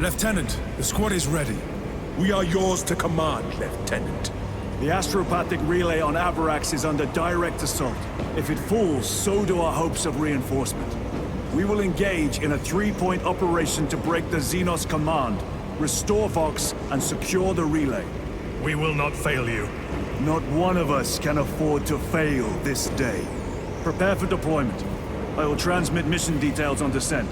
Lieutenant, the squad is ready. We are yours to command, Lieutenant. The astropathic relay on Avarax is under direct assault. If it falls, so do our hopes of reinforcement. We will engage in a three-point operation to break the Xenos command, restore Vox, and secure the relay. We will not fail you. Not one of us can afford to fail this day. Prepare for deployment. I will transmit mission details on descent.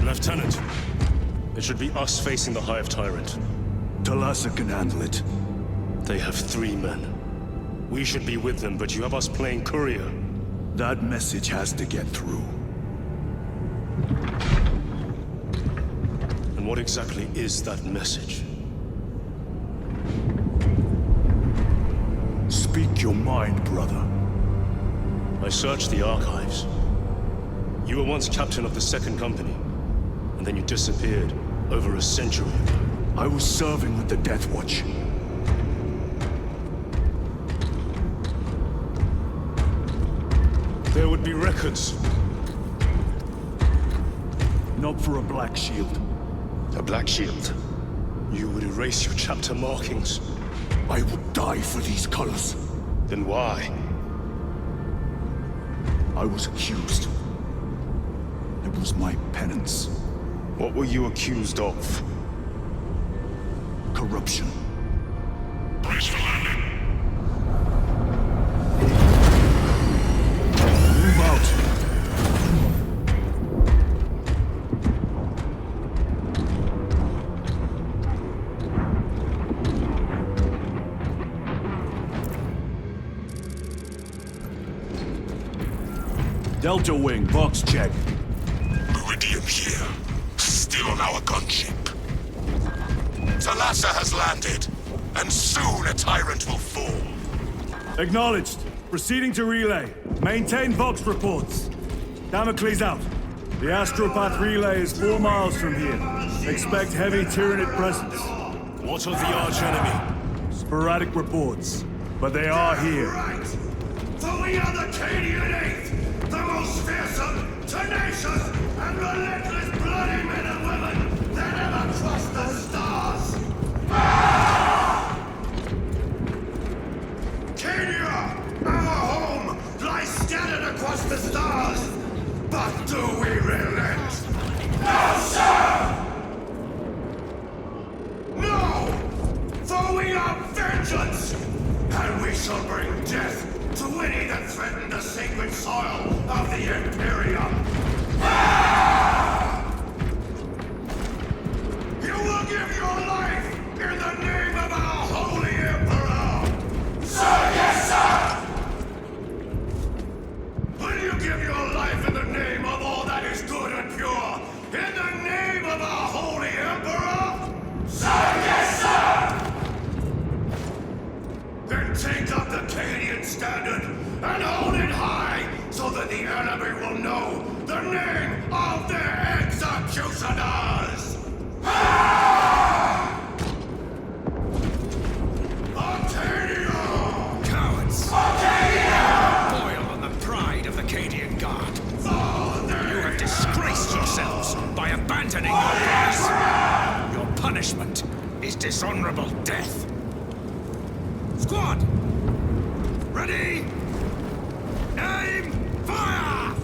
Lieutenant, it should be us facing the Hive Tyrant. Talassa can handle it. They have 3 men. We should be with them, but you have us playing courier. That message has to get through. And what exactly is that message? Speak your mind, brother. I searched the archives. You were once captain of the Second Company, and then you disappeared over a century ago. I was serving with the Death Watch. There would be records. Not for a Black Shield. A Black Shield? You would erase your chapter markings. I would die for these colors. Then why? I was accused. It was my penance. What were you accused of? Corruption. Brace for landing. Move out. Delta Wing, box check. Meridian here. Still on our gunship. Talassa has landed, and soon a tyrant will fall. Acknowledged. Proceeding to relay. Maintain Vox reports. Damocles out. The Astropath relay is 4 miles from here. Expect heavy Tyranid presence. What of the arch-enemy? Sporadic reports, but they are here. Right! For we are the Cadian Eighth, the most fearsome, tenacious, and relentless bloody men and women that ever crossed the stars! Cadia, our home, lies scattered across the stars. But do we relent? No, sir! No! For we are vengeance! And we shall bring death to any that threaten the sacred soil of the Imperium! You will give your life in the name of our holy Emperor! Sir, yes, sir! Will you give your life in the name of all that is good and pure? In the name of our holy Emperor? Sir, yes, sir! Then take up the Cadian standard and hold it high so that the enemy will know name of the executioners! Cowards! Boil on the pride of the Cadian Guard. You have disgraced yourselves by abandoning your prize. Your punishment is dishonorable death. Squad! Ready! Aim! Fire!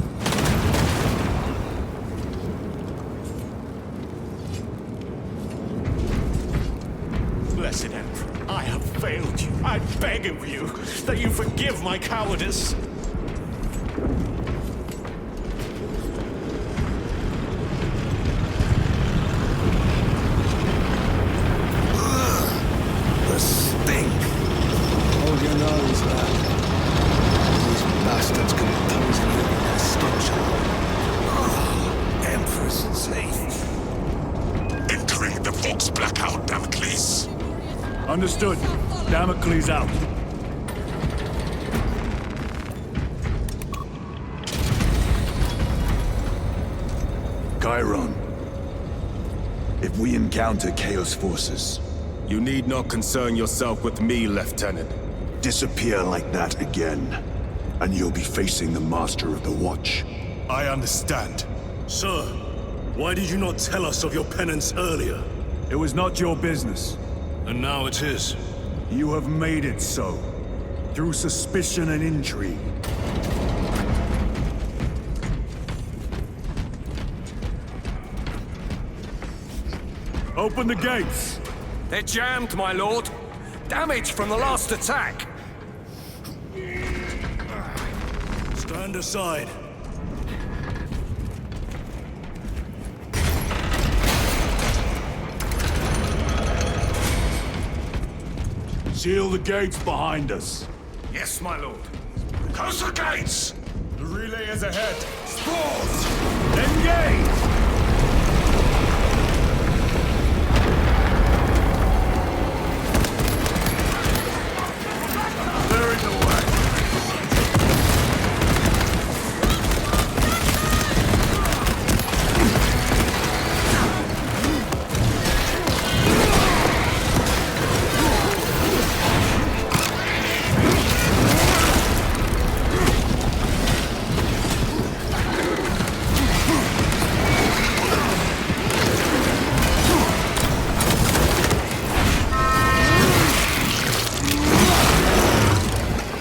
Blessed Emperor, I have failed you. I beg of you that you forgive my cowardice. The stink! Hold your nose, lad. These bastards can poison you with their stench. Emperor's safe. Entering the Vox blackout, Damocles. Understood. Damocles out. Chiron. If we encounter Chaos forces, You need not concern yourself with me, Lieutenant. disappear like that again, and you'll be facing the Master of the Watch. I understand. Sir, why did you not tell us of your penance earlier? It was not your business. And now it is. You have made it so. Through suspicion and intrigue. Open the gates! They're jammed, my lord. Damage from the last attack. Stand aside. Seal the gates behind us. Yes, my lord. Close the gates! The relay is ahead. Spores! Engage! Clearing the way.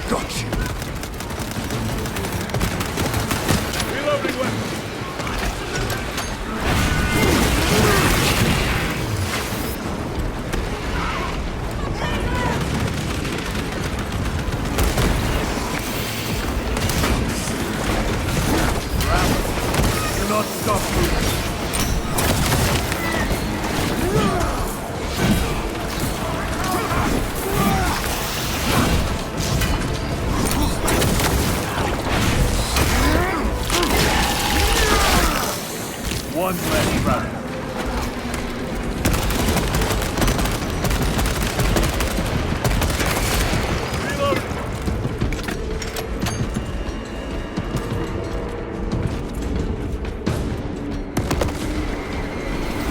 Got you. Reloading weapon. Do not stop moving. One less round. Reload.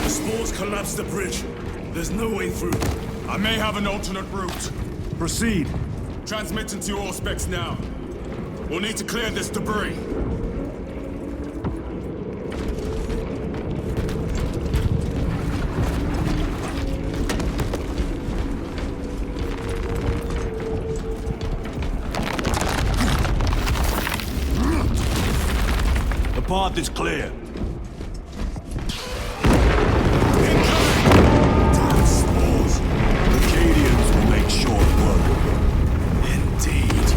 The spores collapsed the bridge. There's no way through. I may have an alternate route. Proceed. Transmitting to your specs now. We'll need to clear this debris. The path is clear. Spores. The Cadians will make short work. Indeed.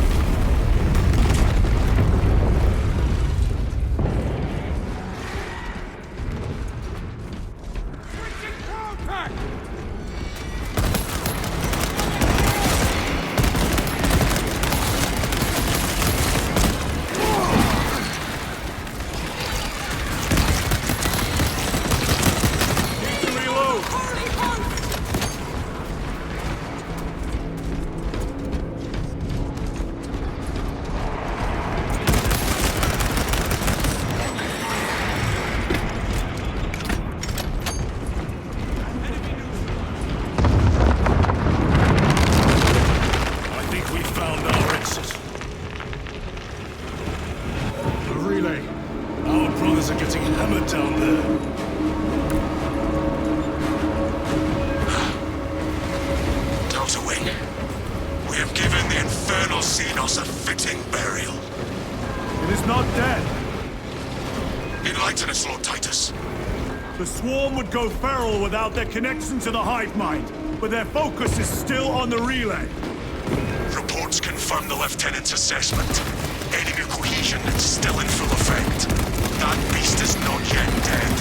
being hammered down there. Delta Wing, we have given the infernal Xenos a fitting burial. It is not dead. Enlighten us, Lord Titus. The swarm would go feral without their connection to the hive mind, but their focus is still on the relay. Reports confirm the Lieutenant's assessment. Enemy cohesion is still in full effect. That beast is not yet dead.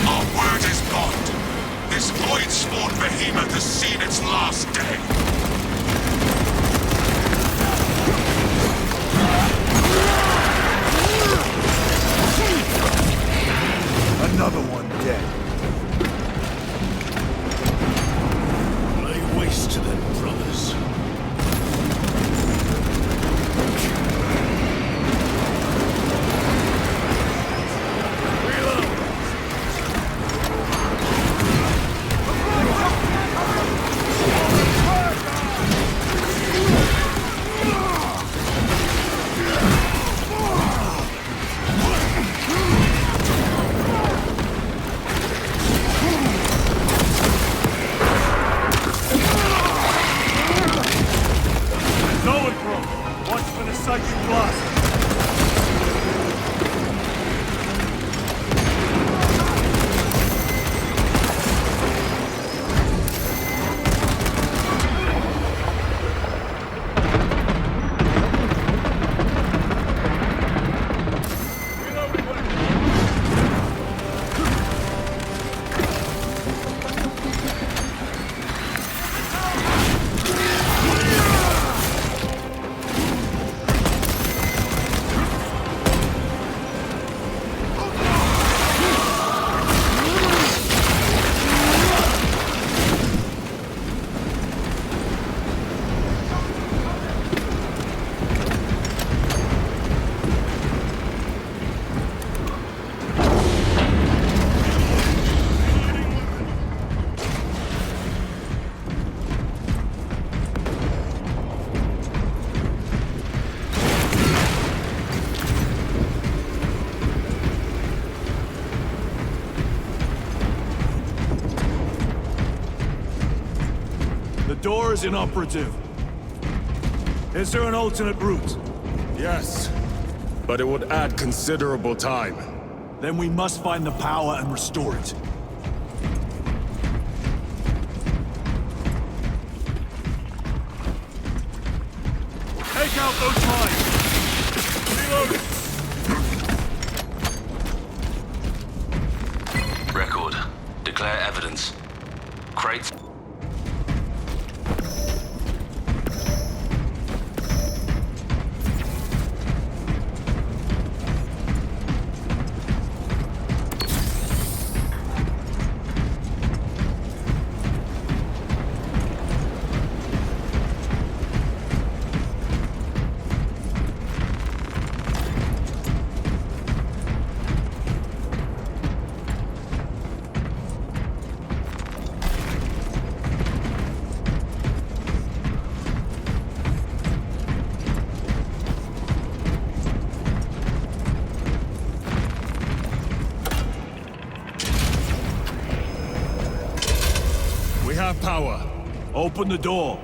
Our word is bond. This void-spawned behemoth has seen its last day. Another one dead. Lay waste to them, brothers. The door is inoperative. Is there an alternate route? Yes, but it would add considerable time. Then we must find the power and restore it. Take out those mines! Reload it! Record. Declare evidence. Crates. We have power. Open the door.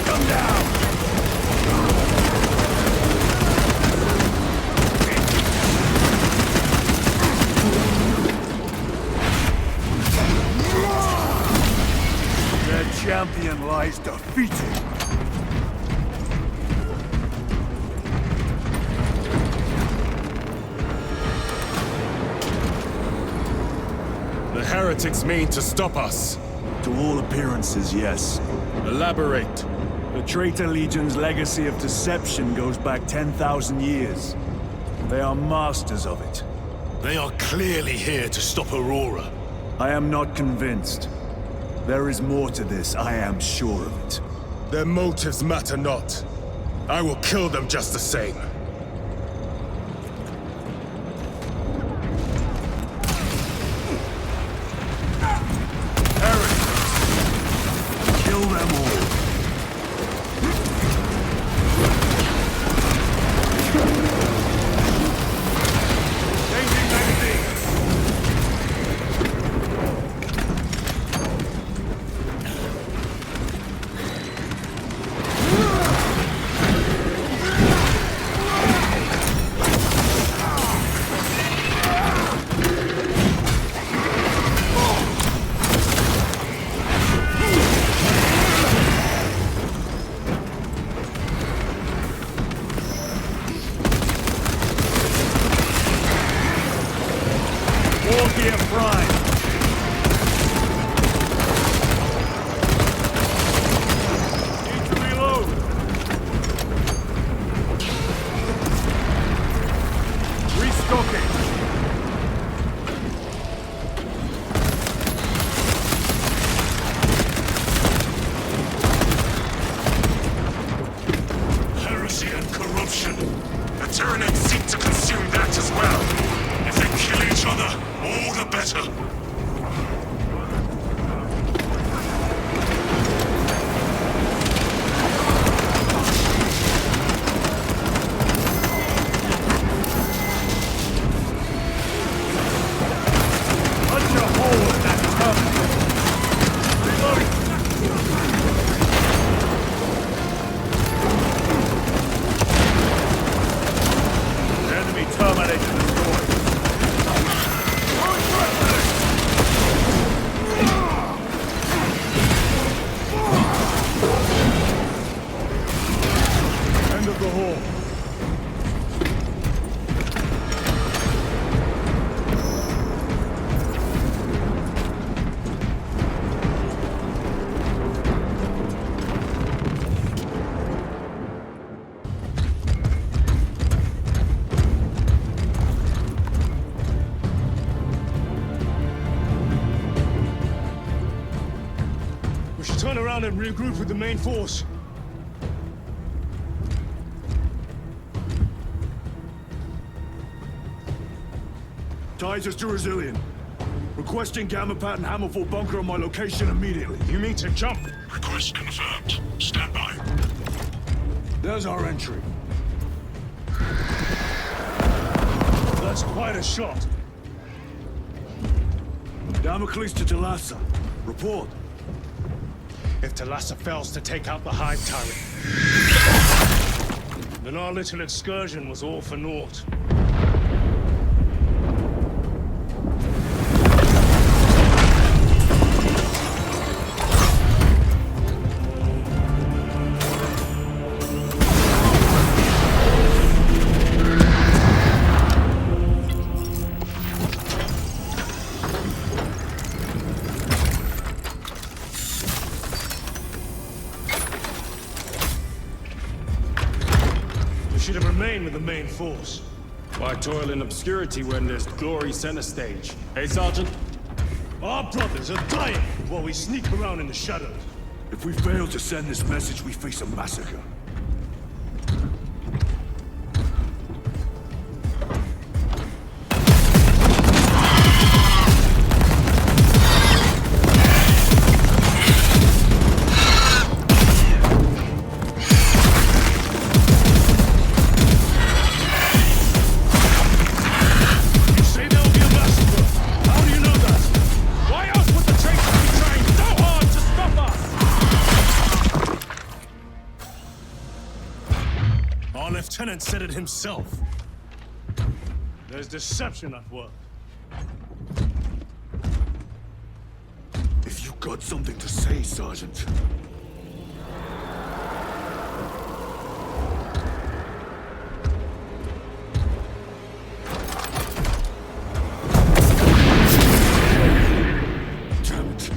Come down! Their champion lies defeated. The heretics mean to stop us. To all appearances, yes. Elaborate. The Traitor Legion's legacy of deception goes back 10,000 years. They are masters of it. They are clearly here to stop Aurora. I am not convinced. There is more to this, I am sure of it. Their motives matter not. I will kill them just the same. around and regroup with the main force. Titus to Resilient. Requesting Gamma Pat and Hammerfall bunker on my location immediately. You mean to jump? Request confirmed. Stand by. There's our entry. That's quite a shot. Damocles to Talassa. Report. If Talassa fails to take out the Hive Tyrant, then our little excursion was all for naught. Should have remained with the main force. Why toil in obscurity when there's glory center stage? Hey, Sergeant? Our brothers are dying while we sneak around in the shadows. If we fail to send this message, we face a massacre. Lieutenant said it himself. There's deception at work. If you got something to say, Sergeant. Damn it.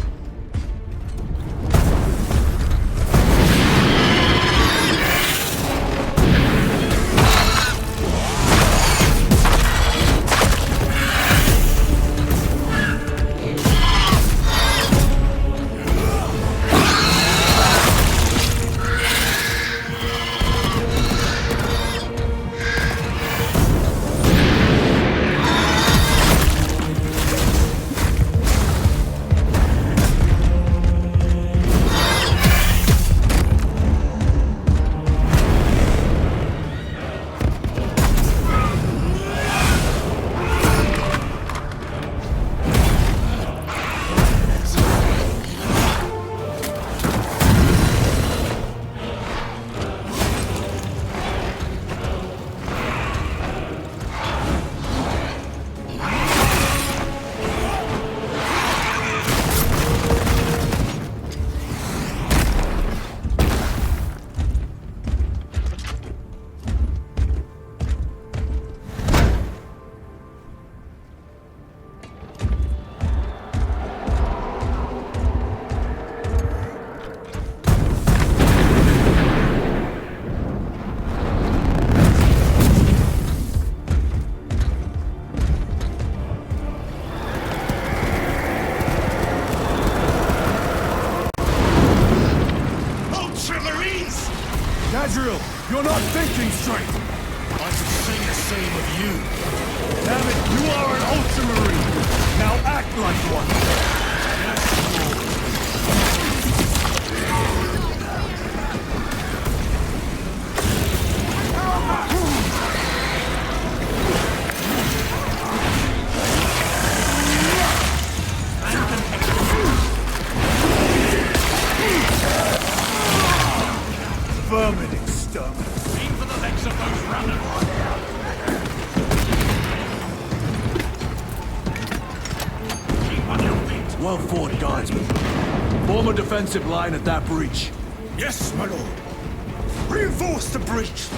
You're not thinking straight! I could say the same of you. Damn it, you are an Ultramarine! Now act like one! Vermin exterminate. Aim for the legs of those runners. Keep on your feet. Well fought, guardsmen. Form a defensive line at that breach. Yes, my lord. Reinforce the breach.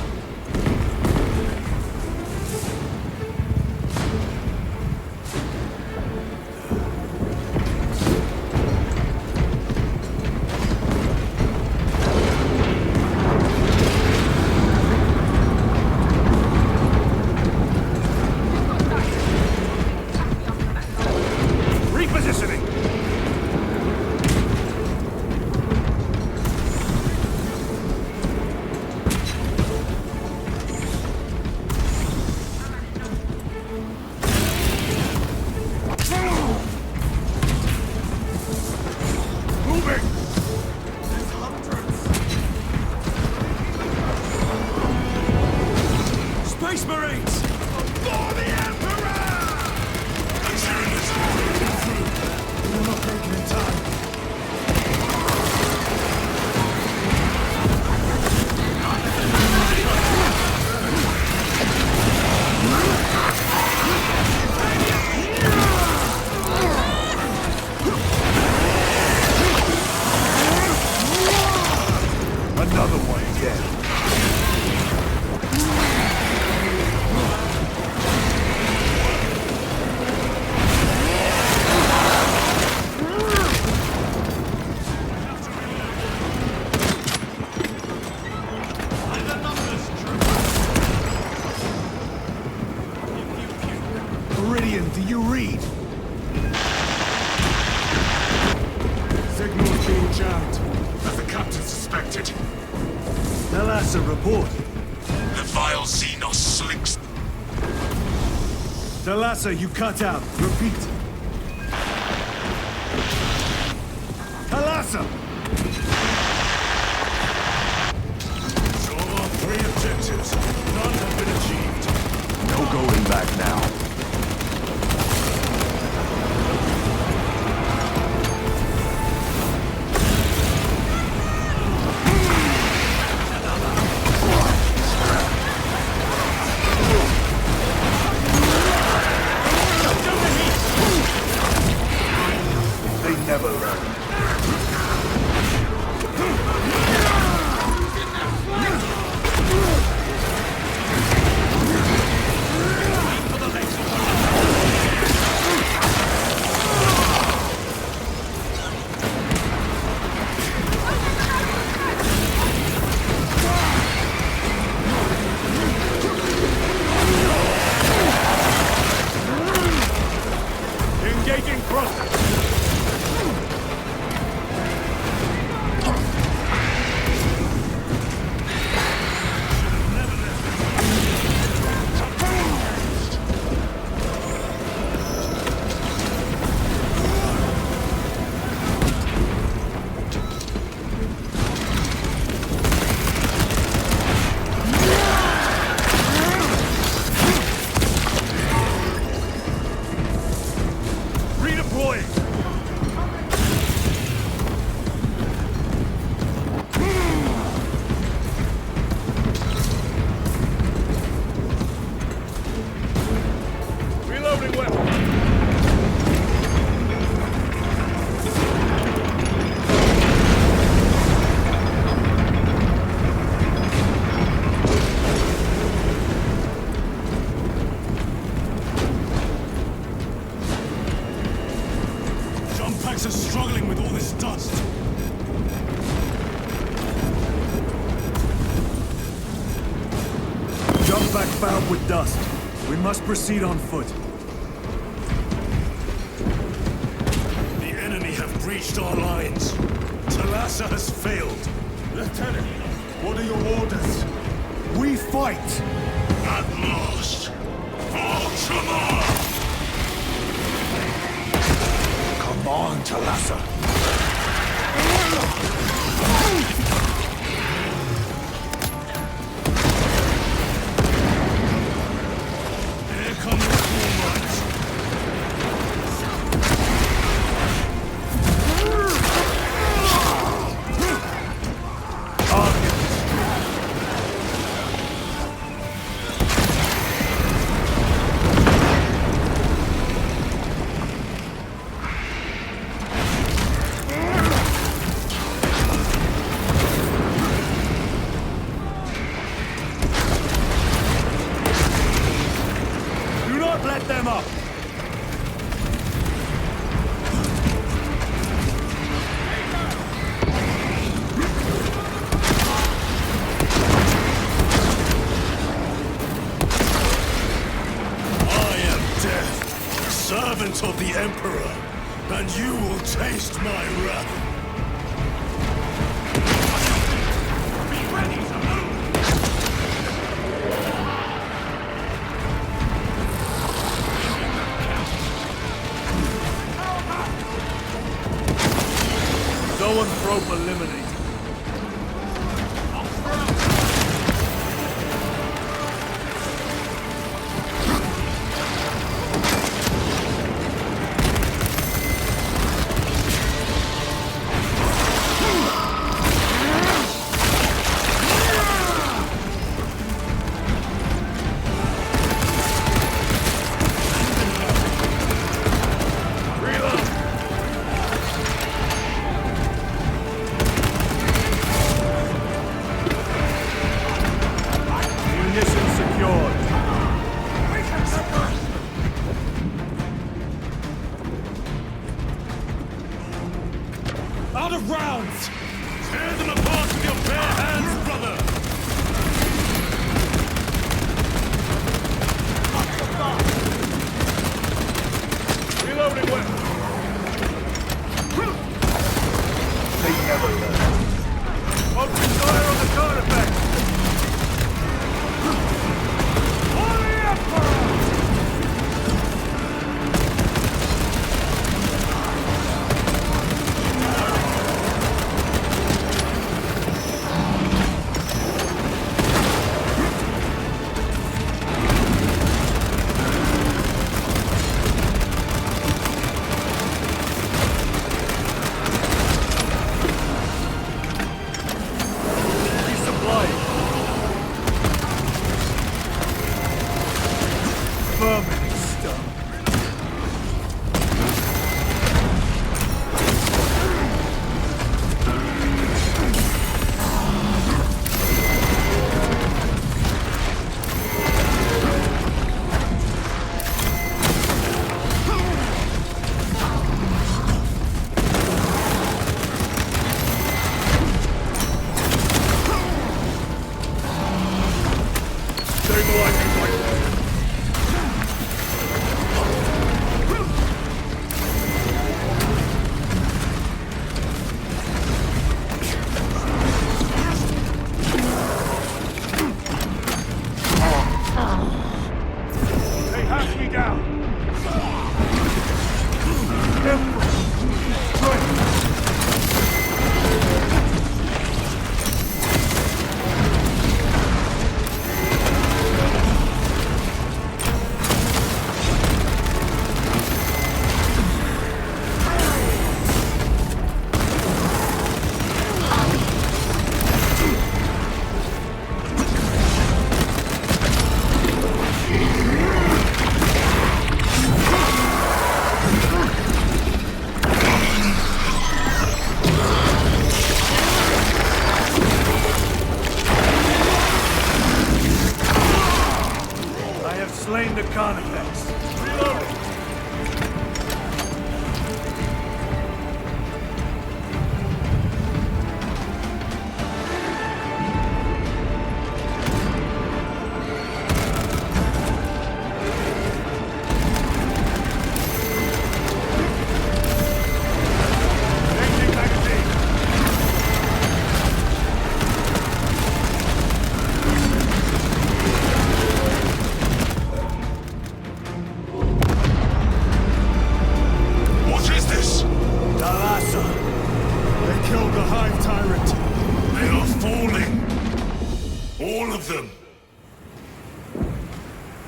out, as the captain suspected. Thalassa, report. The vile Xenos slinks. Thalassa, you cut out. Repeat. Thalassa! So our 3 objectives, none have been achieved. No going back now. They never learn. Engaging thrusters. Redeploying. Reloading weapon. Jump packs are struggling with all this dust. Jump back fouled with dust. We must proceed on foot. The enemy have breached our lines. Thalassa has failed. Lieutenant, what are your orders? We fight! At last! Ultramar! Come on, Thalassa. Here come the swarmers. Do not let them up! I am death, servant of the Emperor, and you will taste my wrath. Be ready to move! Zoanthrope eliminated. Out of rounds! Tear them apart with your bare hands, brother! Reloading weapon. They never Open fire on the artifact! For the Emperor!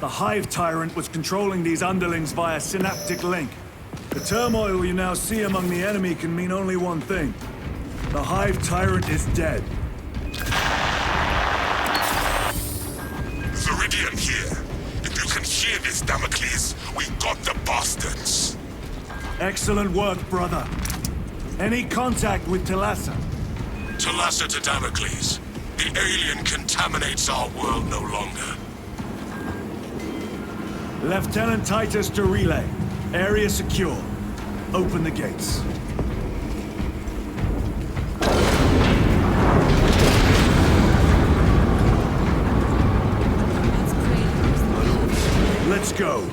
The Hive Tyrant was controlling these underlings via synaptic link. The turmoil you now see among the enemy can mean only one thing. The Hive Tyrant is dead. Viridian here. If you can hear this, Damocles, we got the bastards. Excellent work, brother. Any contact with Talassa? Talassa to Damocles. The alien contaminates our world no longer. Lieutenant Titus to relay. Area secure. Open the gates. Let's go.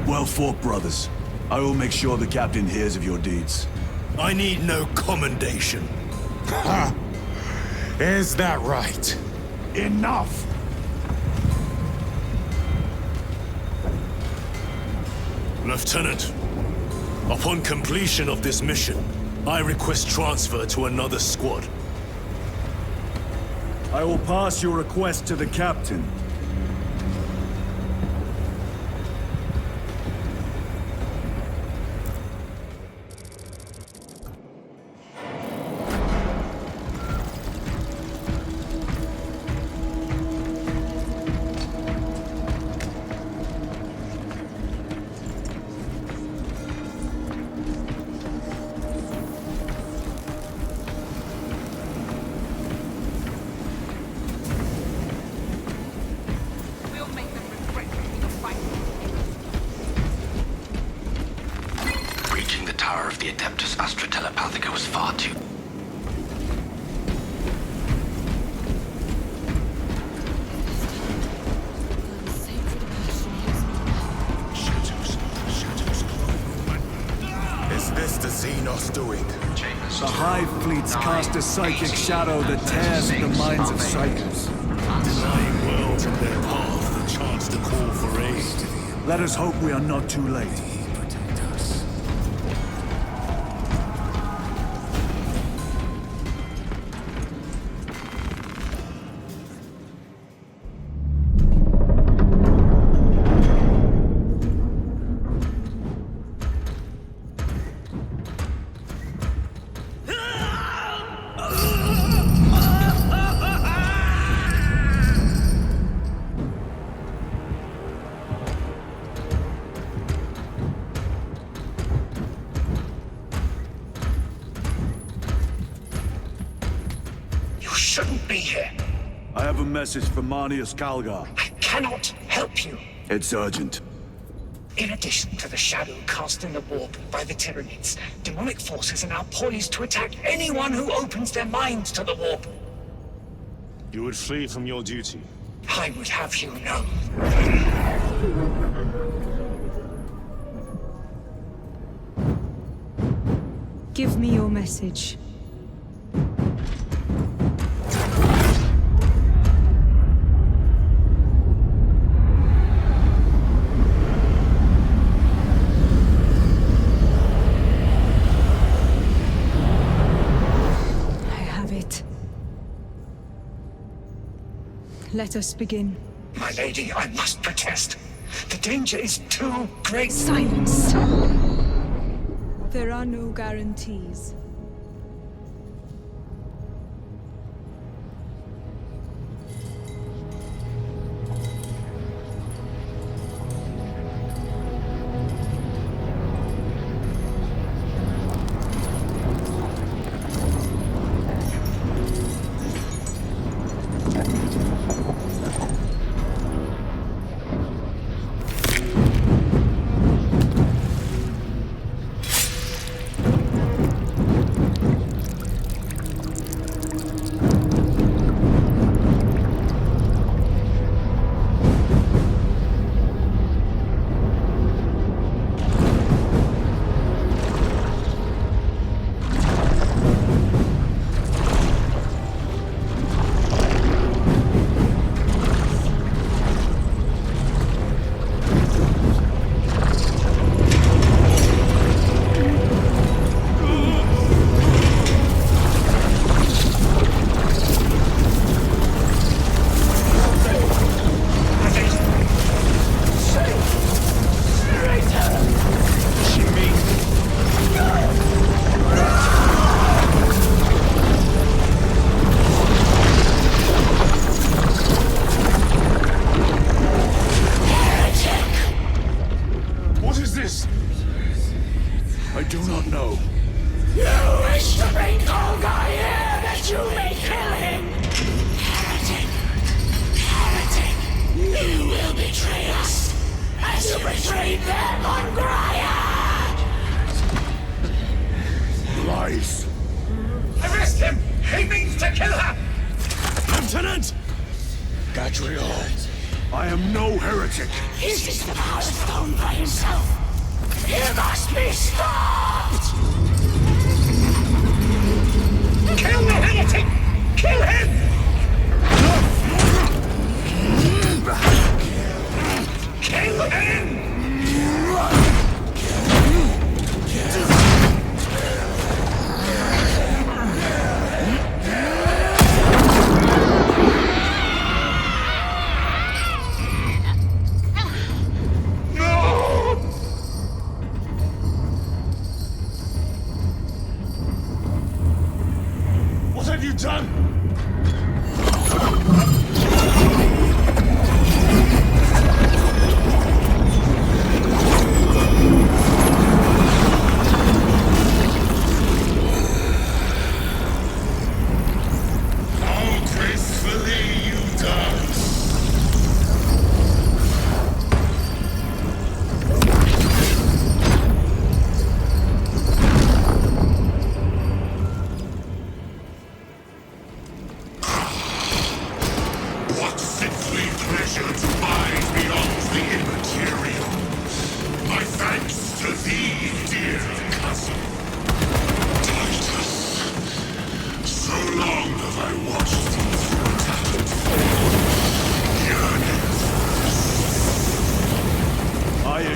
Well fought, brothers. I will make sure the captain hears of your deeds. I need no commendation. Ha! Is that right? Enough! Lieutenant, upon completion of this mission, I request transfer to another squad. I will pass your request to the captain. the Adeptus Astra Telepathica was far too... Is this the Xenos doing? The Hive fleets cast a psychic shadow that tears at the minds of psychers. Denying worlds in their path the chance to call for aid. Let us hope we are not too late. Shouldn't be here. I have a message from Marnius Calgar. I cannot help you. It's urgent. In addition to the shadow cast in the warp by the tyranids, demonic forces are now poised to attack anyone who opens their minds to the warp. You would flee from your duty. I would have you know. Give me your message. Let us begin. My lady, I must protest. The danger is too great. Silence! There are no guarantees.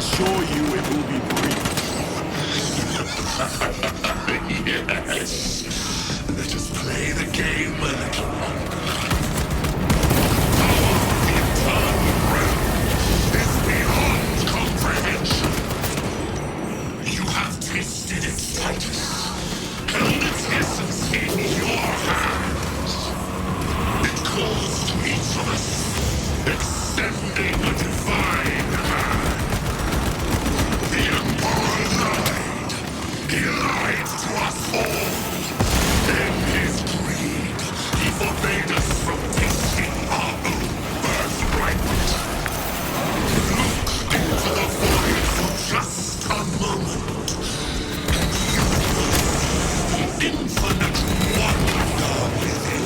assure you it will be brief. Yes. Let us play the game a little longer. The eternal realm is beyond comprehension. You have tasted its Titus, held its essence in your hands. It calls to each of us, extending a divine hand. The Emperor lied. He lied to us all. In his greed, he forbade us from tasting our own birthright. Look into the void for just a moment, and you will see the infinite wonder within.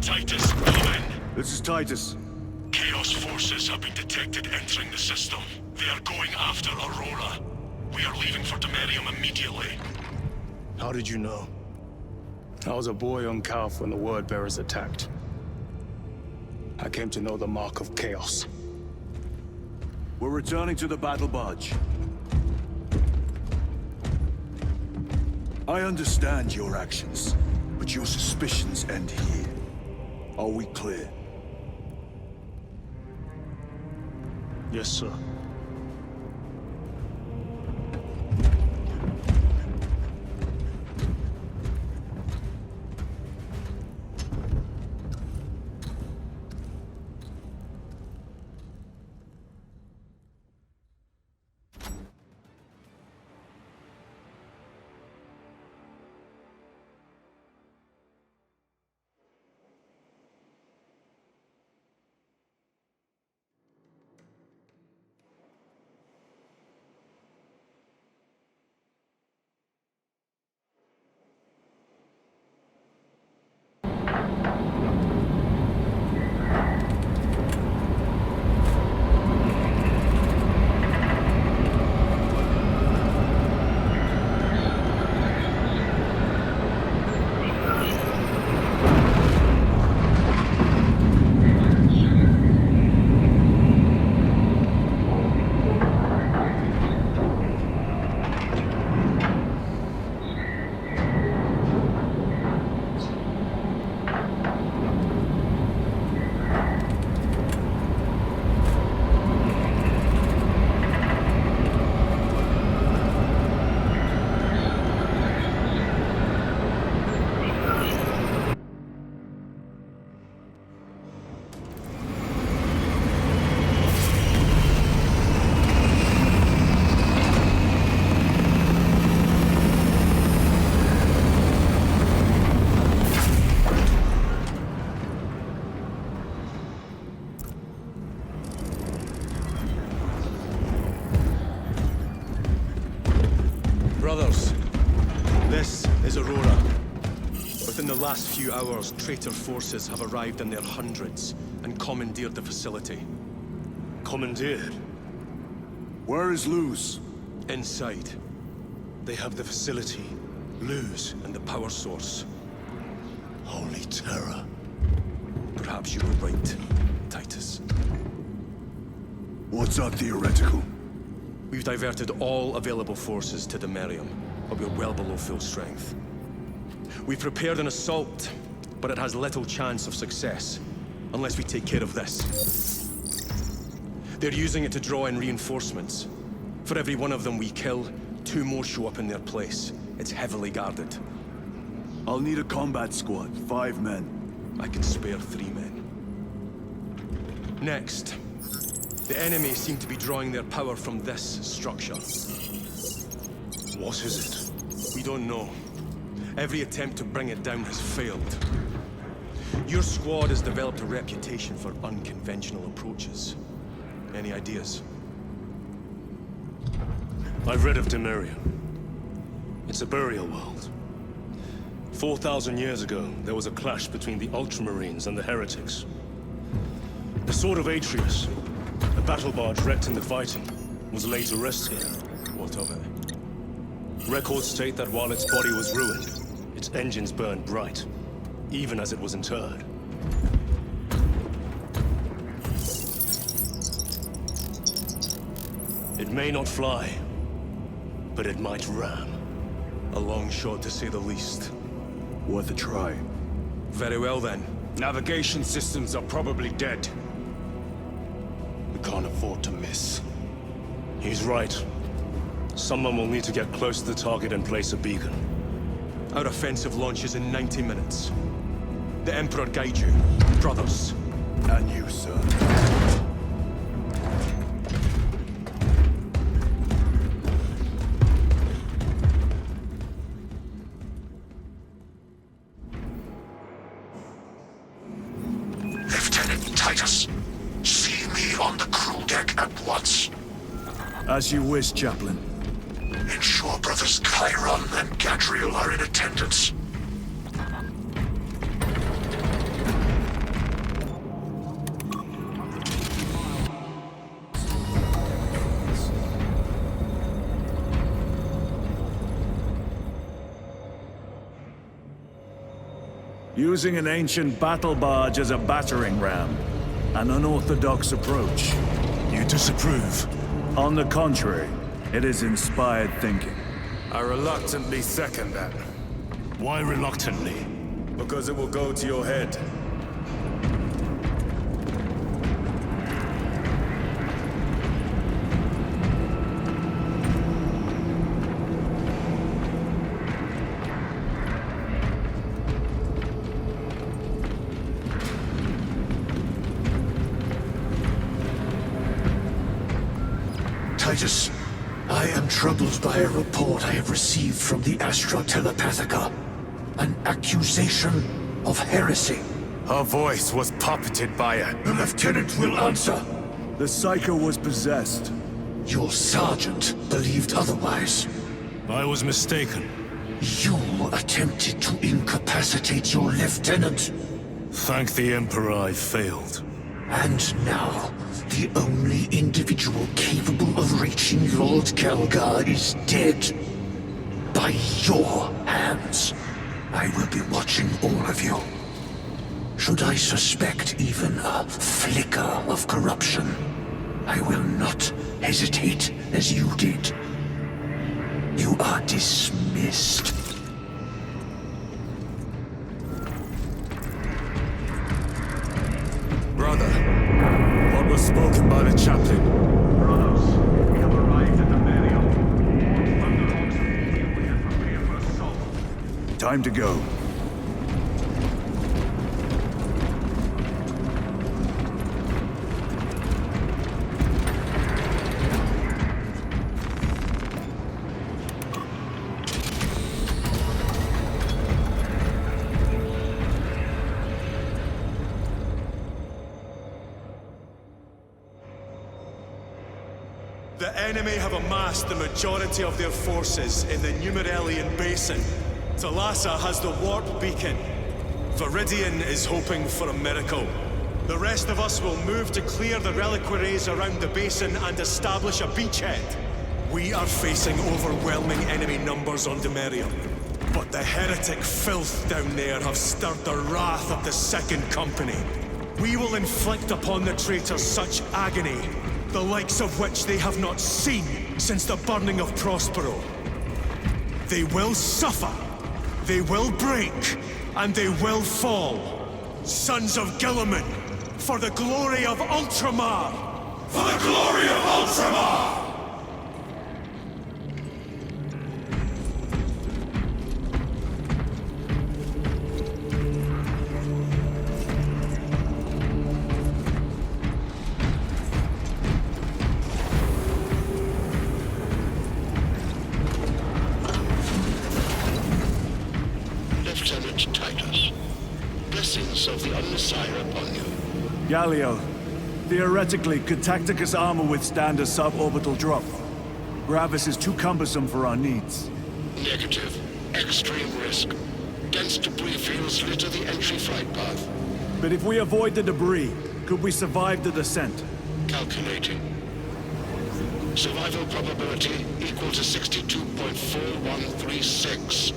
Titus, come in. This is Titus. Chaos forces have been detected entering the system. They are going after Aurora. We are leaving for Demerium immediately. How did you know? I was a boy on Calf when the word bearers attacked. I came to know the mark of chaos. We're returning to the battle barge. I understand your actions, but your suspicions end here. Are we clear? Yes, sir. last few hours, traitor forces have arrived in their hundreds and commandeered the facility. Commandeered? Where is Luz? Inside. They have the facility, Luz, and the power source. Holy terror. Perhaps you were right, Titus. What's our theoretical? We've diverted all available forces to the Merium, but we're well below full strength. We've prepared an assault, but it has little chance of success, unless we take care of this. They're using it to draw in reinforcements. For every one of them we kill, 2 more show up in their place. It's heavily guarded. I'll need a combat squad, 5 men. I can spare 3 men. Next, the enemy seem to be drawing their power from this structure. What is it? We don't know. Every attempt to bring it down has failed. Your squad has developed a reputation for unconventional approaches. Any ideas? I've read of Demirium. It's a burial world. 4,000 years ago, there was a clash between the Ultramarines and the Heretics. The Sword of Atreus, a battle barge wrecked in the fighting, was laid to rest here. What of it? Records state that while its body was ruined, its engines burned bright, even as it was interred. It may not fly, but it might ram. A long shot, to say the least. Worth a try. Very well, then. Navigation systems are probably dead. We can't afford to miss. He's right. Someone will need to get close to the target and place a beacon. Our offensive launches in 90 minutes. The Emperor guide you, brothers. And you, sir. Lieutenant Titus, see me on the crew deck at once. As you wish, Chaplain. Ensure brothers Chiron and Gadriel are in attendance. Using an ancient battle barge as a battering ram. An unorthodox approach. You disapprove? On the contrary, it is inspired thinking. I reluctantly second that. Why reluctantly? Because it will go to your head. Titus, I am troubled by a report I have received from the Astra Telepathica. An accusation of heresy. Her voice was puppeted by it. The lieutenant will answer. The Psycho was possessed. Your sergeant believed otherwise. I was mistaken. You attempted to incapacitate your lieutenant. Thank the Emperor I failed. And now, the only individual capable of reaching Lord Kelgar is dead. By your hands. I will be watching all of you. Should I suspect even a flicker of corruption, I will not hesitate as you did. You are dismissed. Brother, what was spoken by the chaplain? Brothers, we have arrived at the Merium. Thunderhawks immediately and prepare for assault. Time to go. The enemy have amassed the majority of their forces in the Numeralian Basin. Talassa has the warp beacon. Viridian is hoping for a miracle. The rest of us will move to clear the reliquaries around the basin and establish a beachhead. We are facing overwhelming enemy numbers on Demerium. But the heretic filth down there have stirred the wrath of the Second Company. We will inflict upon the traitors such agony, the likes of which they have not seen since the burning of Prospero. They will suffer, they will break, and they will fall. Sons of Guilliman, for the glory of Ultramar! For the glory of Ultramar! Lieutenant Titus, blessings of the Unmessiah upon you. Galio, theoretically, could Tacticus armor withstand a suborbital drop? Gravis is too cumbersome for our needs. Negative. Extreme risk. Dense debris fields litter the entry flight path. But if we avoid the debris, could we survive the descent? Calculating. Survival probability equal to 62.4136.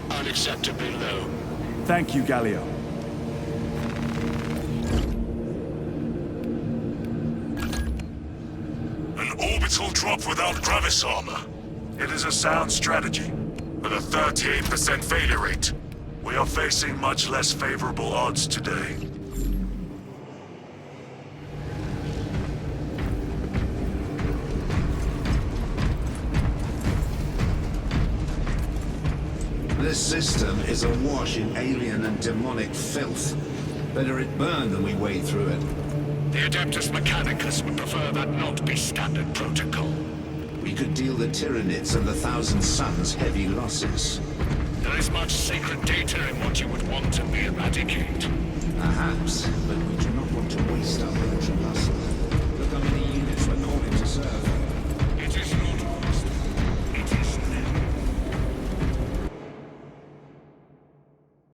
Unacceptably low. Thank you, Galio. An orbital drop without Gravis armor. It is a sound strategy, with a 38% failure rate. We are facing much less favorable odds today. This system is awash in alien and demonic filth. Better it burn than we wade through it. The Adeptus Mechanicus would prefer that not be standard protocol. We could deal the Tyranids and the Thousand Suns heavy losses. There is much sacred data in what you would want to eradicate. Perhaps, but we do not